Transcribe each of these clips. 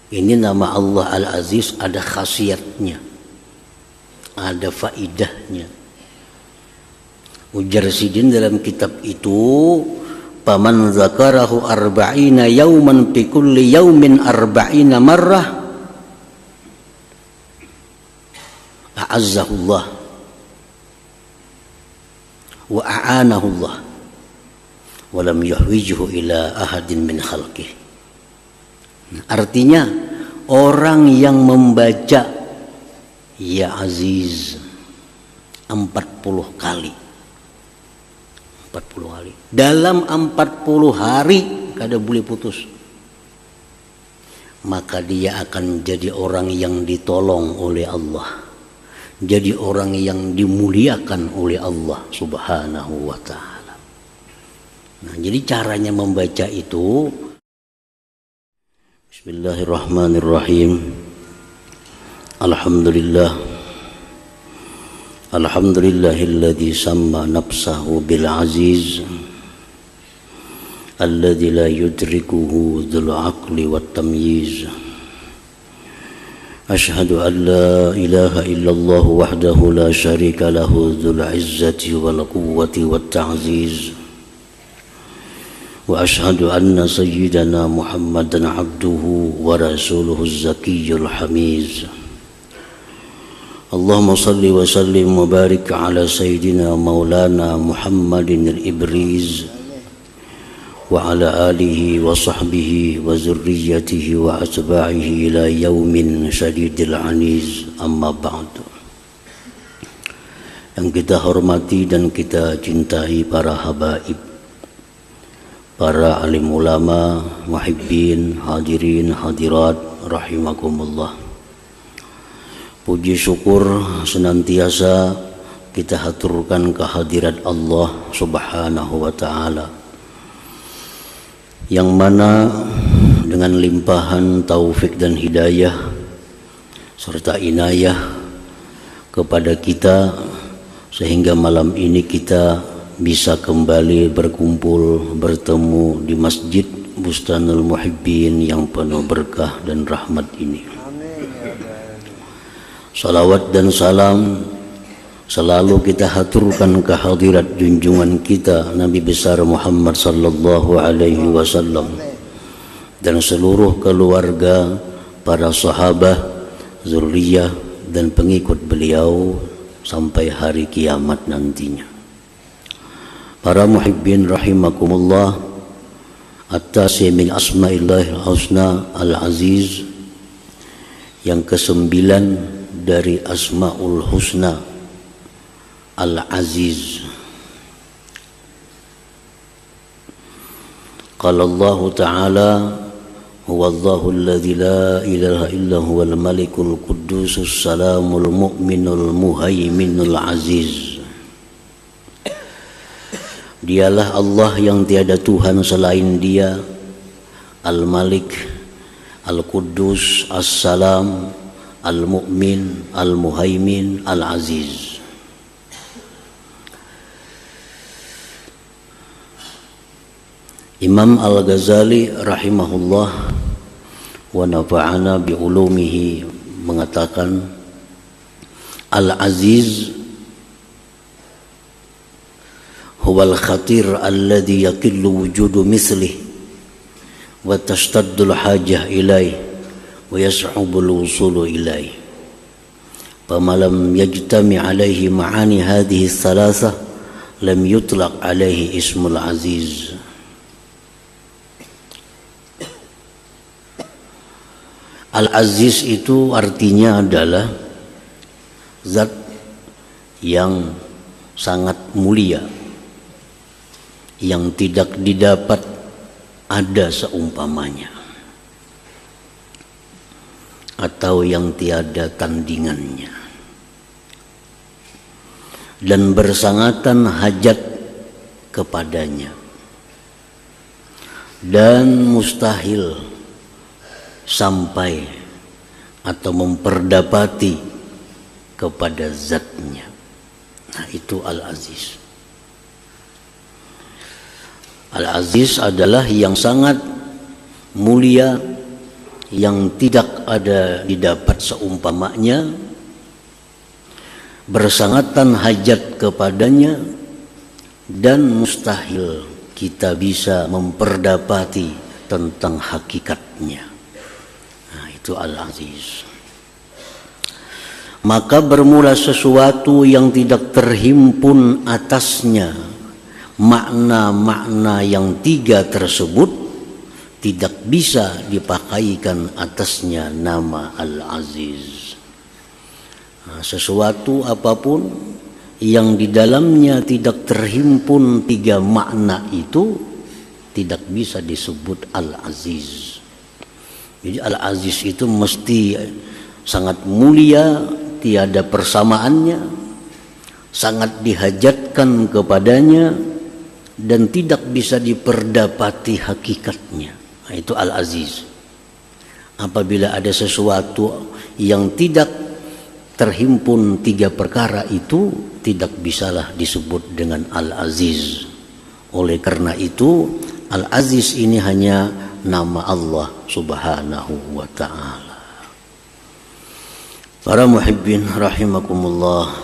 Ini nama Allah Al-Aziz ada khasiatnya, ada faidahnya. Ujar Sidin dalam kitab itu, paman zakarahu arba'ina yauman fi kulli yaumin arba'ina marrah a'azzahullah wa a'anahullah wa lam yuhwijhu ila ahadin min khalqih. Artinya orang yang membaca Ya Aziz 40 kali dalam 40 hari kada boleh putus, maka dia akan menjadi orang yang ditolong oleh Allah, jadi orang yang dimuliakan oleh Allah Subhanahu wa ta'ala. Nah, jadi caranya membaca itu, Bismillahirrahmanirrahim. Alhamdulillahilladzi samma nafsahu bil aziz alladzi la yudrikuhu dzul aqli wat tamyiz. Asyhadu an la ilaha illallah wahdahu la syarika lahu dzul izzati wal quwwati wat ta'ziz. Wa asyhadu anna sayyidana Muhammadan abduhu wa rasuluhu az-zakiyyul hamiz. Allahumma salli wa sallim wa barik ala sayyidina maulana Muhammadin al-Ibriz wa ala alihi wa sahbihi wa zurriyyatihi wa atba'ihi ila yaumin syadidil aniz, amma ba'du. Yang kita hormati dan kita cintai para habaib, para alim ulama, muhibbin, hadirin, hadirat, rahimakumullah. Puji syukur senantiasa kita haturkan kehadirat Allah Subhanahu wa ta'ala, yang mana dengan limpahan taufik dan hidayah serta inayah kepada kita, sehingga malam ini kita bisa kembali berkumpul bertemu di Masjid Bustanul Muhibbin yang penuh berkah dan rahmat ini. Salawat dan salam selalu kita haturkan kehadirat junjungan kita Nabi besar Muhammad sallallahu alaihi wasallam dan seluruh keluarga, para sahabat, zuriyah dan pengikut beliau sampai hari kiamat nantinya. Para muhibbin rahimakumullah, at-tasi min asma'illahil husna al-aziz, yang ke-9 dari Asmaul Husna Al-Aziz. Qala Allah Ta'ala, huwa Allahu alladzi la ilaha illa huwal malikul quddusus salamul mu'minul muhaiminul aziz. Dialah Allah yang tiada Tuhan selain Dia, Al-Malik, Al-Quddus, As-Salam, Al-Mu'min, Al-Muhaimin, Al-Aziz. Imam Al-Ghazali rahimahullah wa nafa'ana bi ulumihi mengatakan, Al-Aziz huwal khatir alladhi yaqillu wujudu mislih wa tashtaddu al-hajah ilaih wa yas'ubul wusulu ilaih. Famalam yajtami alaihi ma'ani hadhihi thalatha lam yutlaq alaihi ismul aziz. Al-Aziz itu artinya adalah zat yang sangat mulia, yang tidak didapat ada seumpamanya, atau yang tiada tandingannya, dan bersangatan hajat kepadanya, dan mustahil sampai atau memperdapati kepada zatnya. Nah, itu Al-Aziz. Al-Aziz adalah yang sangat mulia, yang tidak ada didapat seumpamanya, bersangatan hajat kepadanya, dan mustahil kita bisa memperdapati tentang hakikatnya. Nah, itu Al-Aziz. Maka bermula sesuatu yang tidak terhimpun atasnya makna-makna yang tiga tersebut, tidak bisa dipakaikan atasnya nama Al-Aziz. Nah, sesuatu apapun yang di dalamnya tidak terhimpun tiga makna itu tidak bisa disebut Al-Aziz. Jadi Al-Aziz itu mesti sangat mulia, tiada persamaannya, sangat dihajatkan kepadanya, dan tidak bisa diperdapati hakikatnya. Nah, itu Al-Aziz. Apabila ada sesuatu yang tidak terhimpun tiga perkara itu, tidak bisalah disebut dengan Al-Aziz. Oleh karena itu, Al-Aziz ini hanya nama Allah Subhanahu wa ta'ala. Para muhibbin rahimakumullah,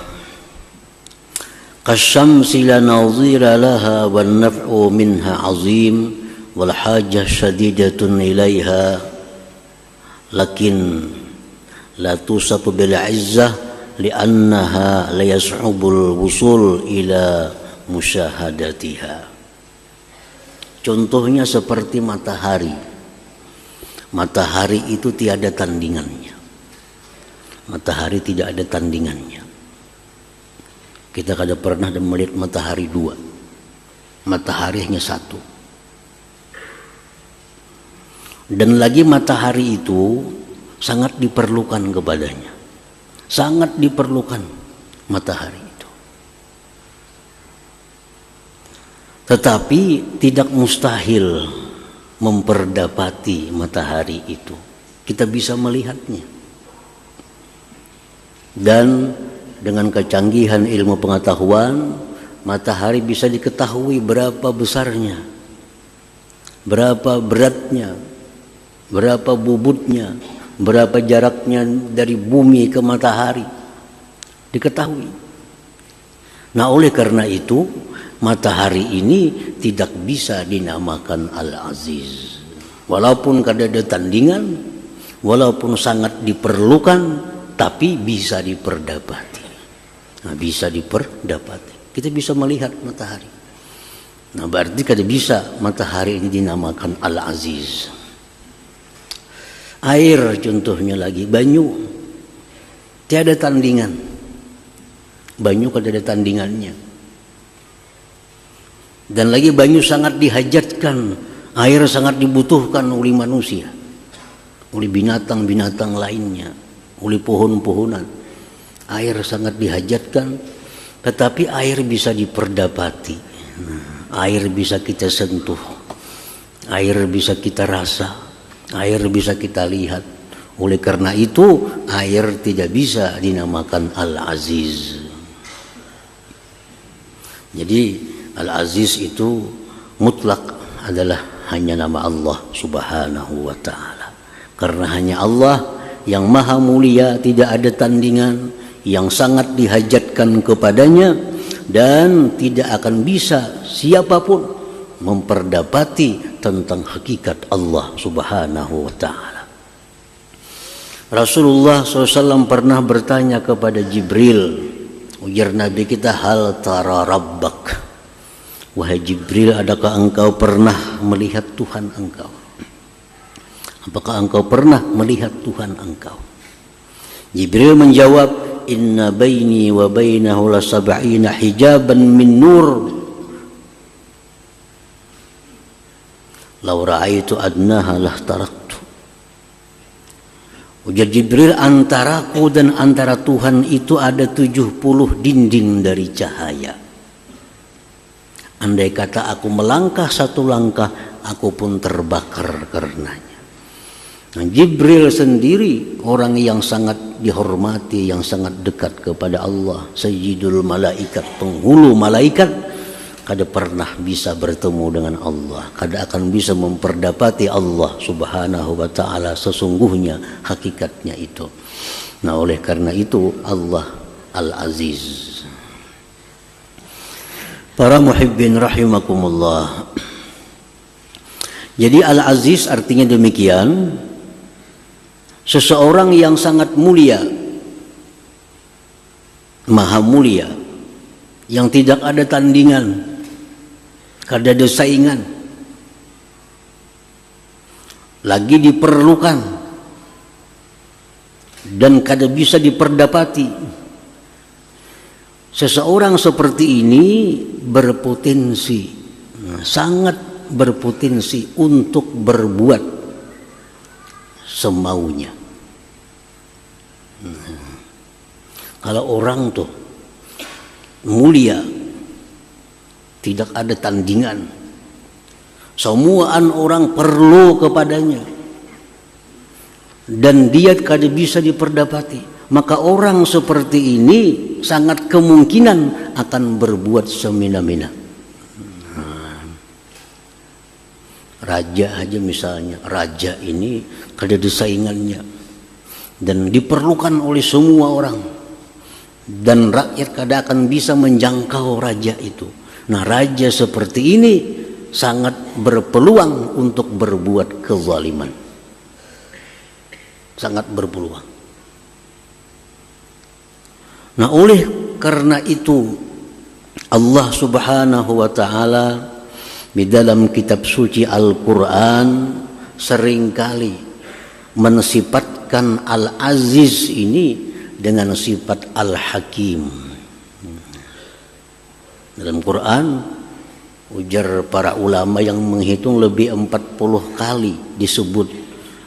kasyamsi la nazira laha wan naf'u minha azim wal hajah syadidatun ilaiha lakin la tusafu bil izzah li'annaha la yas'ubul wusul ila musyahadatiha. Contohnya seperti matahari. Matahari itu tiada tandingannya. Matahari tidak ada tandingannya. Kita kada pernah melihat matahari dua. Matahari hanya satu. Dan lagi matahari itu sangat diperlukan kepadanya. Sangat diperlukan matahari itu. Tetapi tidak mustahil memperdapati matahari itu. Kita bisa melihatnya. Dan dengan kecanggihan ilmu pengetahuan, matahari bisa diketahui berapa besarnya, berapa beratnya, berapa bobotnya, berapa jaraknya dari bumi ke matahari, diketahui. Nah, oleh karena itu matahari ini tidak bisa dinamakan Al-Aziz. Walaupun kada ada tandingan, walaupun sangat diperlukan, tapi bisa diperdapati. Nah, bisa diperdapati. Kita bisa melihat matahari. Nah, berarti kada bisa matahari ini dinamakan Al-Aziz. Air contohnya lagi, banyu. Tiada tandingan. Banyu kada ada tandingannya. Dan lagi banyu sangat dihajatkan, air sangat dibutuhkan oleh manusia, oleh binatang-binatang lainnya, oleh pohon-pohonan. Air sangat dihajatkan, tetapi air bisa diperdapati. Air bisa kita sentuh, air bisa kita rasa, air bisa kita lihat. Oleh karena itu air tidak bisa dinamakan Al-Aziz. Jadi Al-Aziz itu mutlak adalah hanya nama Allah Subhanahu wa ta'ala. Karena hanya Allah yang maha mulia, tidak ada tandingan, yang sangat dihajatkan kepadanya, dan tidak akan bisa siapapun memperdapati tentang hakikat Allah Subhanahu wa ta'ala. Rasulullah SAW pernah bertanya kepada Jibril, ujar Nabi kita, hal tara rabbak, wahai Jibril, adakah engkau pernah melihat Tuhan engkau? Apakah engkau pernah melihat Tuhan engkau? Jibril menjawab, inna baini wa bainahu la sab'ina hijaban min nur law ra'aitu adnaha lah taraktu. Ujar Jibril, antaraku dan antara Tuhan itu ada 70 dinding dari cahaya. Andai kata aku melangkah satu langkah, aku pun terbakar karenanya. Nah, Jibril sendiri orang yang sangat dihormati, yang sangat dekat kepada Allah, Sayyidul Malaikat, penghulu malaikat, kada pernah bisa bertemu dengan Allah, kada akan bisa memperdapati Allah subhanahu wa ta'ala sesungguhnya hakikatnya itu. Nah, oleh karena itu Allah Al-Aziz. Para muhibbin rahimakumullah, jadi Al-Aziz artinya demikian, seseorang yang sangat mulia, maha mulia, yang tidak ada tandingan, kada ada saingan, lagi diperlukan dan kada bisa diperdapati. Seseorang seperti ini berpotensi, sangat berpotensi untuk berbuat semaunya. Kalau orang tuh mulia, tidak ada tandingan, semuaan orang perlu kepadanya, dan dia kada bisa diperdapati, maka orang seperti ini sangat kemungkinan akan berbuat semena-mena. Raja aja misalnya, raja ini kada ada saingannya dan diperlukan oleh semua orang, dan rakyat kada akan bisa menjangkau raja itu. Nah, raja seperti ini sangat berpeluang untuk berbuat kezaliman, sangat berpeluang. Nah, oleh karena itu Allah subhanahu wa ta'ala di dalam kitab suci Al-Quran seringkali mensifatkan Al-Aziz ini dengan sifat Al-Hakim. Dalam Quran, ujar para ulama yang menghitung lebih 40 kali disebut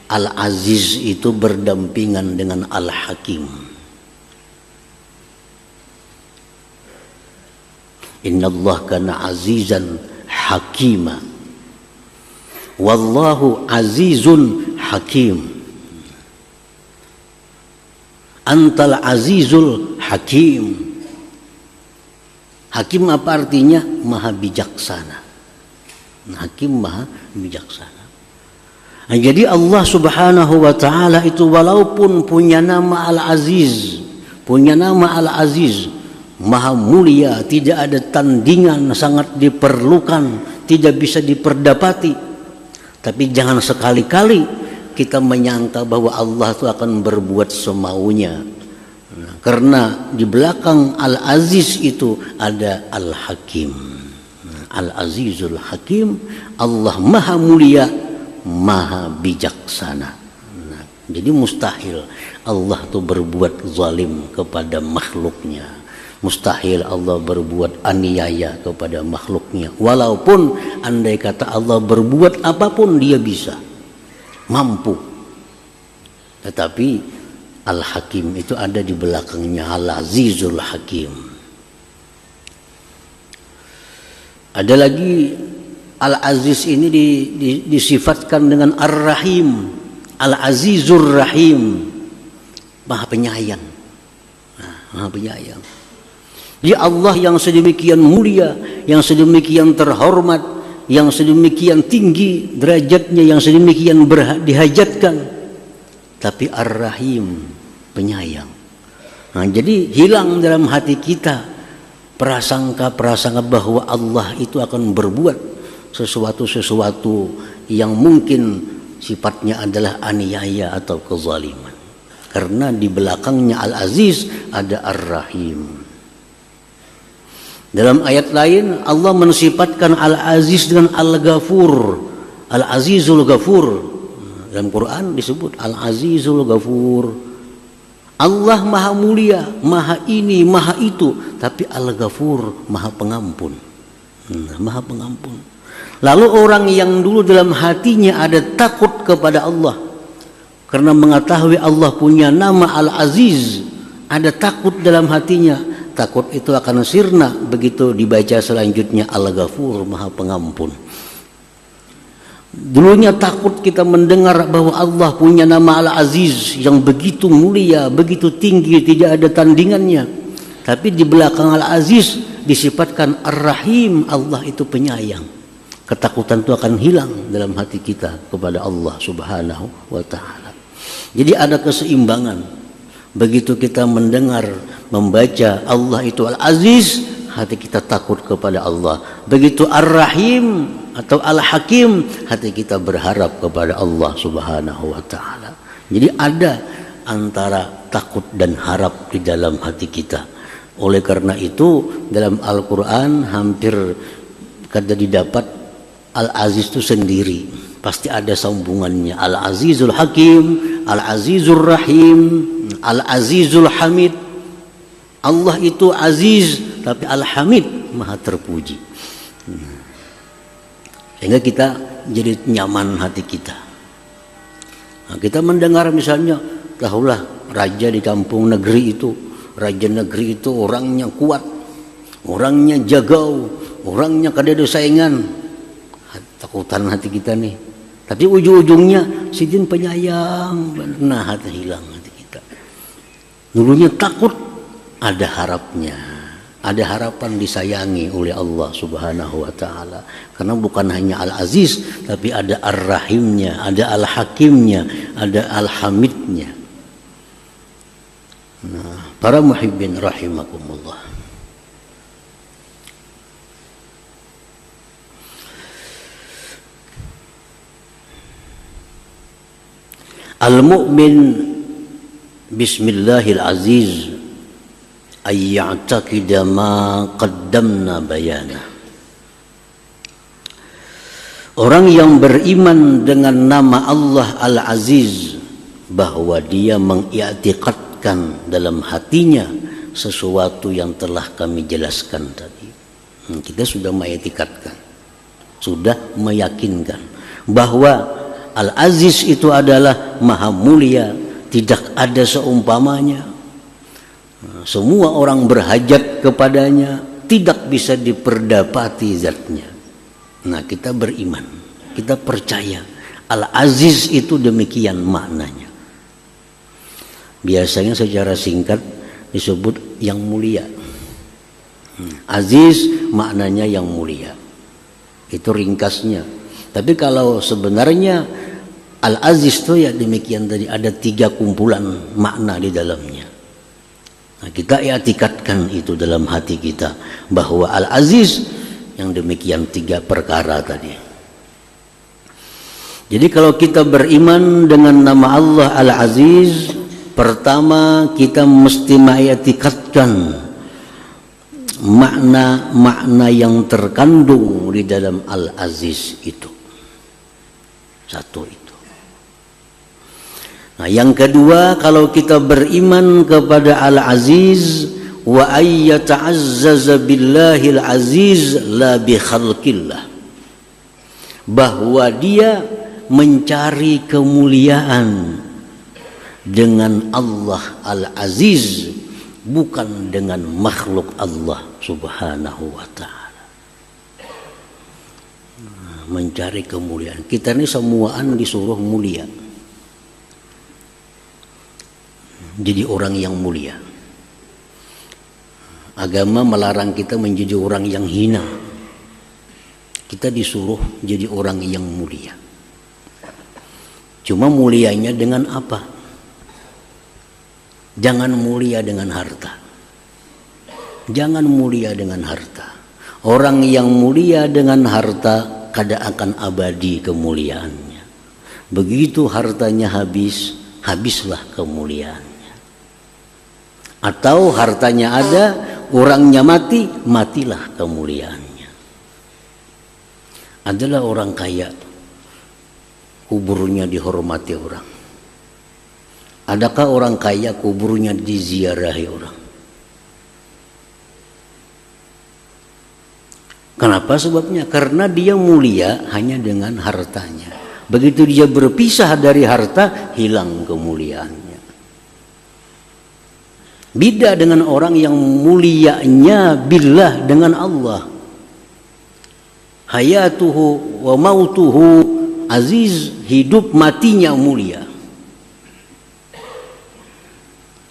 Al-Aziz itu berdampingan dengan Al-Hakim. Innallaha kana azizan hakima, wallahu azizun hakim. Antal azizul hakim. Hakim apa artinya? Maha bijaksana. Hakim maha bijaksana. Nah, jadi Allah subhanahu wa ta'ala itu walaupun punya nama Al-Aziz, punya nama Al-Aziz, maha mulia, tidak ada tandingan, sangat diperlukan, tidak bisa diperdapati, tapi jangan sekali-kali kita menyangka bahwa Allah itu akan berbuat semaunya. Karena di belakang Al-Aziz itu ada Al-Hakim. Al-Azizul Hakim, Allah maha mulia, maha bijaksana. Nah, jadi mustahil Allah itu berbuat zalim kepada makhluknya. Mustahil Allah berbuat aniaya kepada makhluknya. Walaupun andai kata Allah berbuat apapun, dia bisa, mampu. Tetapi Al-Hakim itu ada di belakangnya Al-Azizul Hakim. Ada lagi Al-Aziz ini disifatkan dengan Ar-Rahim, Al-Azizur Rahim, maha penyayang. Maha penyayang. Dia Allah yang sedemikian mulia, yang sedemikian terhormat, yang sedemikian tinggi derajatnya, yang sedemikian dihajatkan, tapi Ar-Rahim, penyayang. Nah, jadi hilang dalam hati kita prasangka-prasangka bahwa Allah itu akan berbuat sesuatu yang mungkin sifatnya adalah aniaya atau kezaliman. Karena di belakangnya Al-Aziz ada Ar-Rahim. Dalam ayat lain Allah mensifatkan Al-Aziz dengan Al-Ghafur, Al-Azizul Ghafur. Dalam Quran disebut Al-Azizul Ghafur. Allah maha mulia, maha ini, maha itu, tapi Al-Ghafur, maha pengampun. Maha pengampun. Lalu orang yang dulu dalam hatinya ada takut kepada Allah, karena mengetahui Allah punya nama Al-Aziz, ada takut dalam hatinya, takut itu akan sirna begitu dibaca selanjutnya Al-Ghafur, maha pengampun. Dulunya takut kita mendengar bahwa Allah punya nama Al-Aziz yang begitu mulia, begitu tinggi, tidak ada tandingannya. Tapi di belakang Al-Aziz disifatkan Ar-Rahim, Allah itu penyayang. Ketakutan itu akan hilang dalam hati kita kepada Allah Subhanahu wa ta'ala. Jadi ada keseimbangan. Begitu kita mendengar, membaca Allah itu Al-Aziz, hati kita takut kepada Allah. Begitu Ar-Rahim atau Al-Hakim, hati kita berharap kepada Allah Subhanahu wa ta'ala. Jadi ada antara takut dan harap di dalam hati kita. Oleh karena itu dalam Al-Quran hampir kada didapat Al-Aziz itu sendiri, pasti ada sambungannya. Al-Azizul Hakim, Al-Azizul Rahim, Al-Azizul Hamid. Allah itu Aziz, tapi Al-Hamid, Maha terpuji. Sehingga kita jadi nyaman hati kita. Nah, kita mendengar misalnya, tahulah raja di kampung negeri itu, raja negeri itu orangnya kuat, orangnya jagau, orangnya kada ada saingan. Takutan hati kita nih, tapi ujung-ujungnya sidin penyayang, nah hati hilang hati kita. Dulunya takut, ada harapnya, ada harapan disayangi oleh Allah Subhanahu wa ta'ala. Karena bukan hanya Al-Aziz, tapi ada Ar-Rahimnya, ada Al-Hakimnya, ada Al-Hamidnya. Nah, para muhibbin rahimakumullah, al-mu'min bismillahil aziz ay ya'taqida ma qaddamna bayana. Orang yang beriman dengan nama Allah Al-Aziz, bahwa dia mengiktikadkan dalam hatinya sesuatu yang telah kami jelaskan tadi. Kita sudah mengiktikadkan, sudah meyakinkan bahwa Al-Aziz itu adalah maha mulia, tidak ada seumpamanya. Semua orang berhajat kepadanya, tidak bisa diperdapati zatnya. Nah, kita beriman, kita percaya Al-Aziz itu demikian maknanya. Biasanya secara singkat disebut yang mulia. Aziz maknanya yang mulia, itu ringkasnya. Tapi kalau sebenarnya Al-Aziz itu ya demikian tadi, ada 3 kumpulan makna di dalamnya. Nah, kita i'tikadkan itu dalam hati kita bahwa Al-Aziz yang demikian 3 perkara tadi. Jadi kalau kita beriman dengan nama Allah Al-Aziz, pertama kita mesti mengiktikadkan makna-makna yang terkandung di dalam Al-Aziz itu. Satu itu. Nah, yang kedua, kalau kita beriman kepada Al-Aziz, wa ayyata'azzaza billahil aziz la bi khalqillah, bahwa dia mencari kemuliaan dengan Allah Al-Aziz, bukan dengan makhluk Allah Subhanahu wa ta'ala. Mencari kemuliaan. Kita ini semuaan disuruh mulia, jadi orang yang mulia. Agama melarang kita menjadi orang yang hina. Kita disuruh jadi orang yang mulia. Cuma mulianya dengan apa? Jangan mulia dengan harta. Jangan mulia dengan harta. Orang yang mulia dengan harta kada akan abadi kemuliaannya. Begitu hartanya habis, habislah kemuliaannya. Atau hartanya ada, orangnya mati, matilah kemuliaannya. Adalah orang kaya, kuburnya dihormati orang. Adakah orang kaya kuburnya diziarahi orang? Kenapa sebabnya? Karena dia mulia hanya dengan hartanya. Begitu dia berpisah dari harta, hilang kemuliaannya. Beda dengan orang yang mulianya billah dengan Allah. Hayatuhu wa mautuhu aziz, hidup matinya mulia.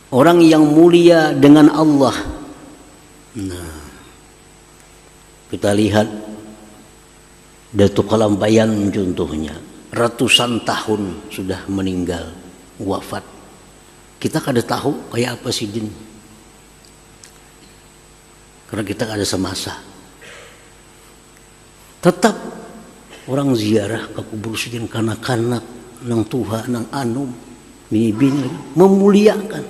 Orang yang mulia dengan Allah, nah, Kita lihat Datuk Kalampayan contohnya, ratusan tahun sudah meninggal, wafat. Kita kada tahu kayak apa si Din, karena kita kada semasa. Tetap orang ziarah ke kubur si Din, kanak-kanak nang Tuhan nang Anum bini-bini memuliakan.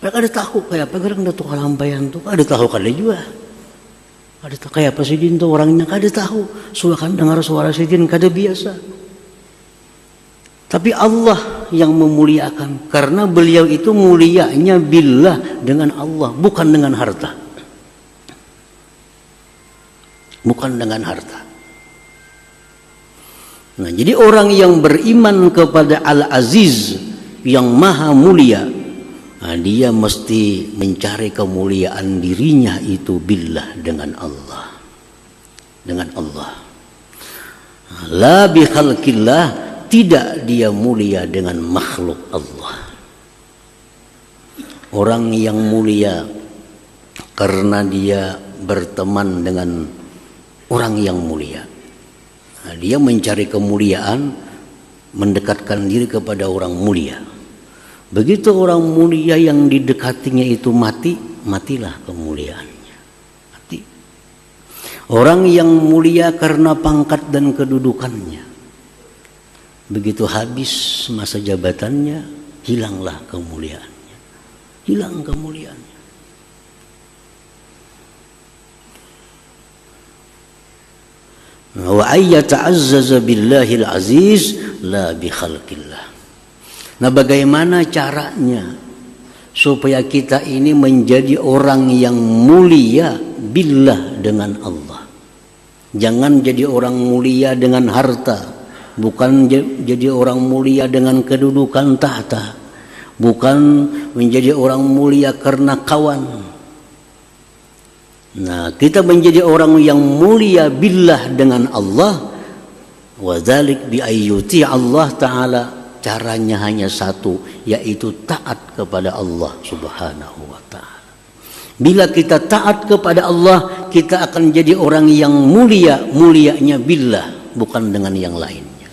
Mereka ada tahu kayak apa gerak Datuk Kalampayan tuh, ada tahu kada juga. Ada tahu kayak apa si Din tuh orangnya, kada tahu. Suakan dengar suara si Din kada biasa. Tapi Allah yang memuliakan, karena beliau itu mulianya billah, dengan Allah, bukan dengan harta. Bukan dengan harta. Nah, jadi orang yang beriman kepada Al-Aziz yang maha mulia, nah, dia mesti mencari kemuliaan dirinya itu billah, dengan Allah. Dengan Allah. La bi khalqillah, tidak dia mulia dengan makhluk Allah. Orang yang mulia karena dia berteman dengan orang yang mulia. Nah, dia mencari kemuliaan, mendekatkan diri kepada orang mulia. Begitu orang mulia yang didekatinya itu mati, matilah kemuliaannya. Mati. Orang yang mulia karena pangkat dan kedudukannya, begitu habis masa jabatannya, hilanglah kemuliaannya. Hilang kemuliaannya. Wa ayyata'azzaza billahil aziz la bi khalqillah. Nah, bagaimana caranya supaya kita ini menjadi orang yang mulia billah, dengan Allah. Jangan jadi orang mulia dengan harta, bukan jadi orang mulia dengan kedudukan tahta, bukan menjadi orang mulia karena kawan. Nah, kita menjadi orang yang mulia billah dengan Allah. Wa dzalik bi ayyuti Allah taala. Caranya hanya satu, yaitu taat kepada Allah Subhanahu wa taala. Bila kita taat kepada Allah, kita akan jadi orang yang mulia, mulianya billah, bukan dengan yang lainnya.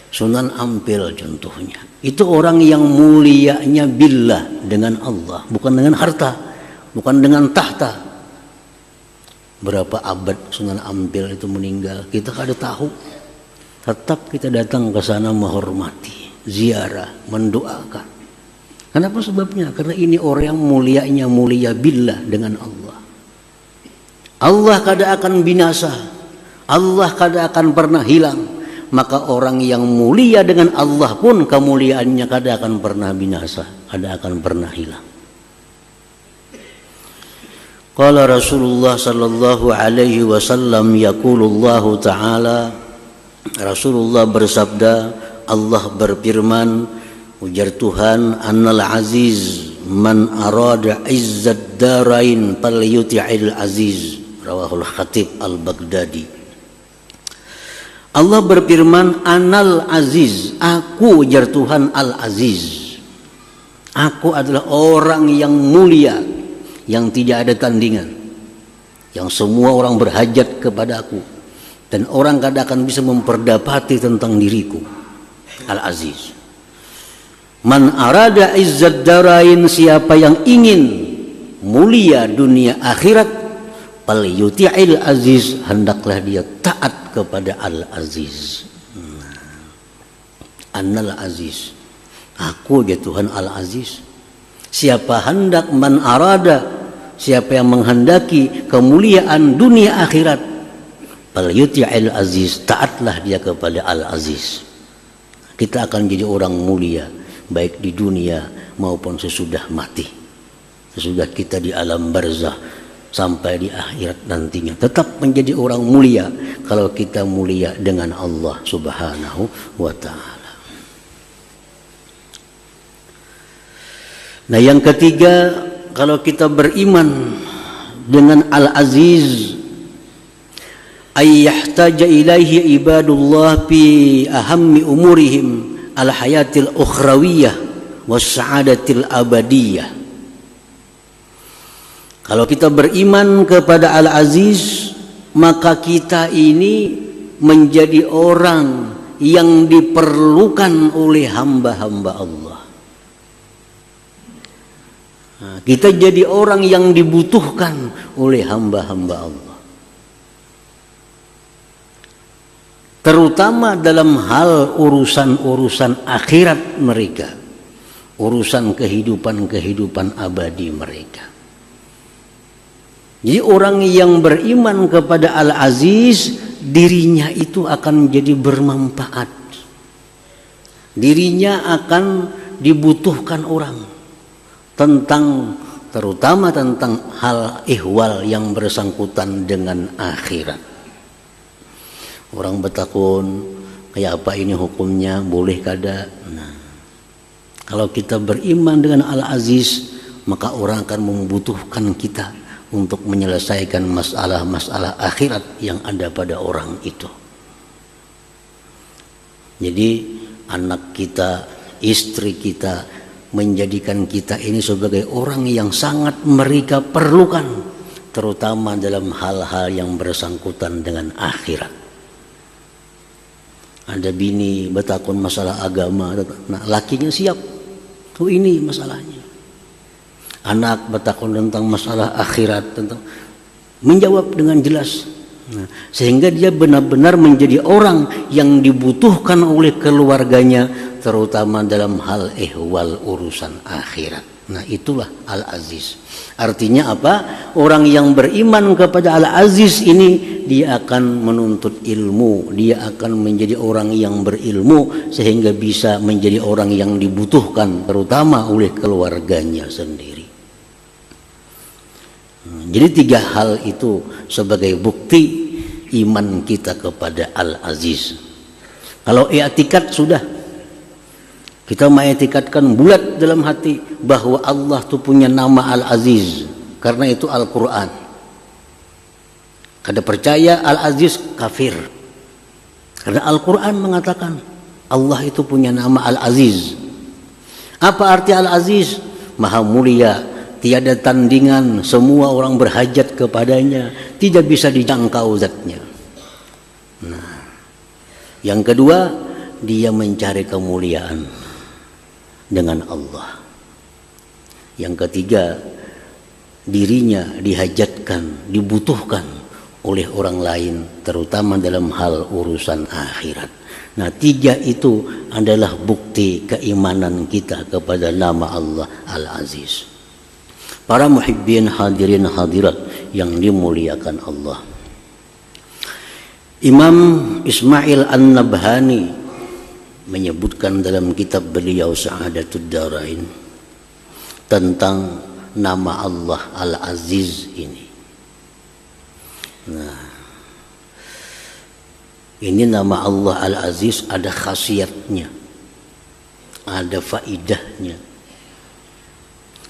Sunan Ampel contohnya, itu orang yang mulianya billah, dengan Allah, bukan dengan harta, bukan dengan tahta. Berapa abad Sunan Ampel itu meninggal, kita kada tahu. Tetap kita datang ke sana menghormati, ziarah, mendoakan. Kenapa sebabnya? Karena ini orang yang mulianya mulia billah, dengan Allah. Allah kada akan binasa, Allah kada akan pernah hilang. Maka orang yang mulia dengan Allah pun kemuliaannya kada akan pernah binasa, kada akan pernah hilang. Qala Rasulullah sallallahu alaihi wasallam, yaqulullahu ta'ala, Rasulullah bersabda, Allah berfirman, ujar Tuhan, annal aziz man arada izzad darain falyuti'il aziz, rawahul Khatib al-Baghdadi. Allah berfirman, Anal Aziz, aku, ujar Tuhan, Al-Aziz. Aku adalah orang yang mulia, yang tidak ada tandingan, yang semua orang berhajat kepada aku, dan orang kada akan bisa memperdapati tentang diriku. Al-Aziz. Man arada izzad darain, siapa yang ingin mulia dunia akhirat, fal yuti'il aziz, hendaklah dia taat kepada Al-Aziz. Annal Aziz, aku ya Tuhan Al-Aziz. Siapa hendak, man arada, siapa yang menghendaki kemuliaan dunia akhirat, fal yuti'il aziz, taatlah dia kepada Al-Aziz. Kita akan jadi orang mulia baik di dunia maupun sesudah mati, sesudah kita di alam barzah sampai di akhirat nantinya. Tetap menjadi orang mulia kalau kita mulia dengan Allah Subhanahu wa ta'ala. Nah, yang ketiga, kalau kita beriman dengan Al-Aziz, ay yahtaja ilaihi ibadullah fi ahammi umurihim al-hayatil ukhrawiyah was sa'adatil abadiyah. Kalau kita beriman kepada Al-Aziz, maka kita ini menjadi orang yang diperlukan oleh hamba-hamba Allah. Nah, kita jadi orang yang dibutuhkan oleh hamba-hamba Allah, terutama dalam hal urusan-urusan akhirat mereka, urusan kehidupan abadi mereka. Jadi orang yang beriman kepada Al-Aziz, dirinya itu akan jadi bermanfaat, dirinya akan dibutuhkan orang, terutama tentang hal ihwal yang bersangkutan dengan akhirat. Orang bertakun, kayak apa ini hukumnya, boleh kada? Nah, kalau kita beriman dengan Al-Aziz, maka orang akan membutuhkan kita untuk menyelesaikan masalah-masalah akhirat yang ada pada orang itu. Jadi anak kita, istri kita, menjadikan kita ini sebagai orang yang sangat mereka perlukan, terutama dalam hal-hal yang bersangkutan dengan akhirat. Ada bini bertakun masalah agama, nah lakinya siap, tuh ini masalahnya. Anak bertakun tentang masalah akhirat, tentang menjawab dengan jelas. Nah, sehingga dia benar-benar menjadi orang yang dibutuhkan oleh keluarganya, terutama dalam hal ihwal urusan akhirat. Nah, itulah Al-Aziz. Artinya apa? Orang yang beriman kepada Al-Aziz ini, dia akan menuntut ilmu, dia akan menjadi orang yang berilmu, sehingga bisa menjadi orang yang dibutuhkan, terutama oleh keluarganya sendiri. Jadi 3 hal itu sebagai bukti iman kita kepada Al-Aziz. Kalau i'tikad sudah, kita mengiktikadkan bulat dalam hati bahwa Allah itu punya nama Al-Aziz, karena itu Al-Quran. Kada percaya Al-Aziz kafir, karena Al-Quran mengatakan Allah itu punya nama Al-Aziz. Apa arti Al-Aziz? Maha mulia, tiada tandingan, semua orang berhajat kepadanya, tidak bisa dijangkau zatnya. Nah, yang kedua, dia mencari kemuliaan dengan Allah. Yang ketiga, dirinya dihajatkan, dibutuhkan oleh orang lain, terutama dalam hal urusan akhirat. Nah, 3 itu adalah bukti keimanan kita kepada nama Allah Al-Aziz. Para muhibbin hadirin hadirat yang dimuliakan Allah, Imam Ismail An-Nabhani menyebutkan dalam kitab beliau Sa'adatud Darain tentang nama Allah Al-Aziz ini. Nah, ini nama Allah Al-Aziz ada khasiatnya, ada faidahnya.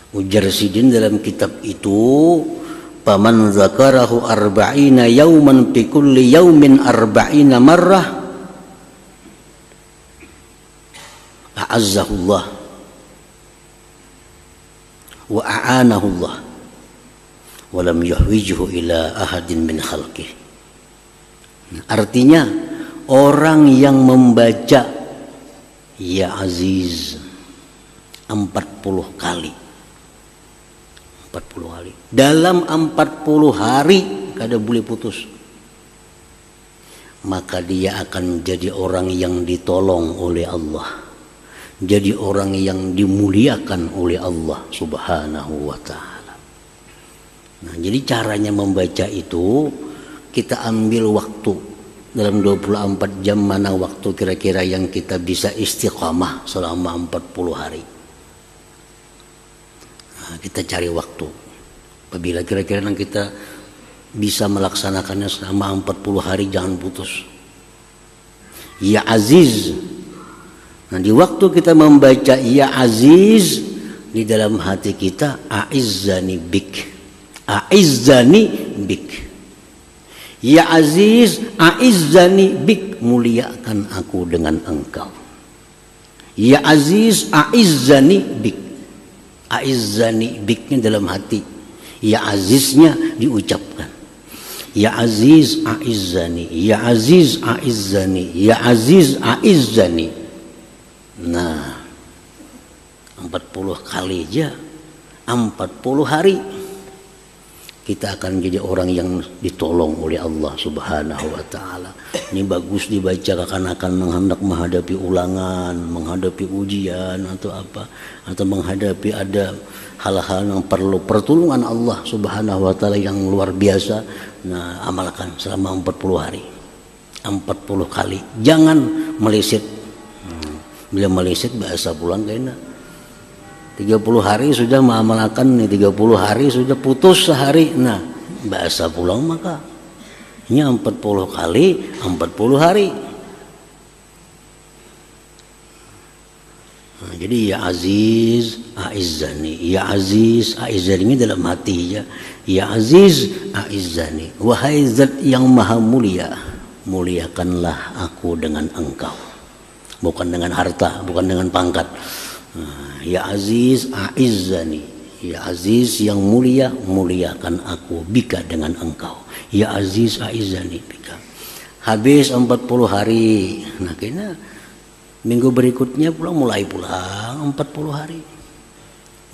Ujar Sidin dalam kitab itu, paman zakarahu arba'ina yauman fi kulli yaumin arba'ina marrah a'azzahullah wa a'anahullah wa lam yuhwijhu ila ahadin min khalqih. Artinya, orang yang membaca Ya Aziz 40 kali, 40 hari. Dalam 40 hari kada boleh putus, maka dia akan jadi orang yang ditolong oleh Allah, jadi orang yang dimuliakan oleh Allah Subhanahu wa ta'ala. Nah, jadi caranya membaca itu, kita ambil waktu dalam 24 jam, mana waktu kira-kira yang kita bisa istiqamah selama 40 hari. Kita cari waktu, apabila kira-kira kita bisa melaksanakannya selama 40 hari, jangan putus. Ya Aziz. Nah, di waktu kita membaca Ya Aziz, di dalam hati kita, A'izzani bik, A'izzani bik. Ya Aziz, A'izzani bik, muliakan aku dengan engkau. Ya Aziz, A'izzani bik. A'izzani biknya dalam hati, Ya Aziznya diucapkan. Ya Aziz a'izzani, Ya Aziz a'izzani, Ya Aziz a'izzani. Nah, 40 kali aja 40 hari kita akan jadi orang yang ditolong oleh Allah Subhanahu wa taala. Ini bagus dibaca akan menghendak menghadapi ulangan, menghadapi ujian atau apa, atau menghadapi ada hal-hal yang perlu pertolongan Allah Subhanahu wa taala yang luar biasa. Nah, amalkan selama 40 hari. 40 kali. Jangan meleset. Bila meleset bahasa pulang kayaknya 30 hari sudah mengamalkan nih, 30 hari sudah putus sehari. Nah, bahasa pulang maka ini 40 kali 40 hari. Nah, jadi ya Aziz a'izzani, Ya Aziz a'izzani, ini dalam hati ya. Ya Aziz a'izzani, wahai zat yang maha mulia, muliakanlah aku dengan engkau. Bukan dengan harta, bukan dengan pangkat. Ya Aziz a'izzani, Ya Aziz yang mulia, muliakan aku bika dengan engkau. Ya Aziz a'izzani bika. Habis 40 hari. Nah, kayaknya minggu berikutnya mulai pulang 40 hari.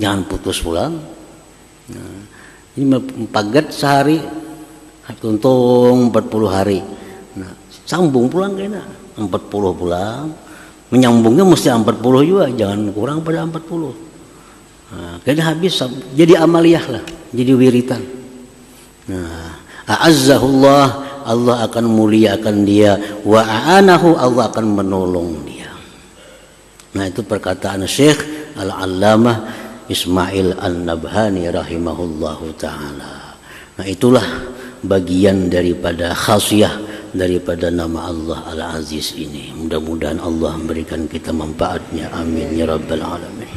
Jangan putus pulang. Nah, ini pagat sehari, tuntung 40 hari. Nah, sambung pulang kayaknya 40 pulang. Menyambungnya mesti 40 juga, jangan kurang pada 40. Nah, kayaknya habis jadi amaliyah lah, jadi wiritan. Nah, a'azzahullah, Allah akan muliakan dia, wa a'anahu, Allah akan menolong dia. Nah, itu perkataan Syekh Al-Allamah Ismail An-Nabhani rahimahullahu taala. Nah, itulah bagian daripada khasiyah daripada nama Allah Al-Aziz ini. Mudah-mudahan Allah memberikan kita manfaatnya. Amin ya rabbal alamin.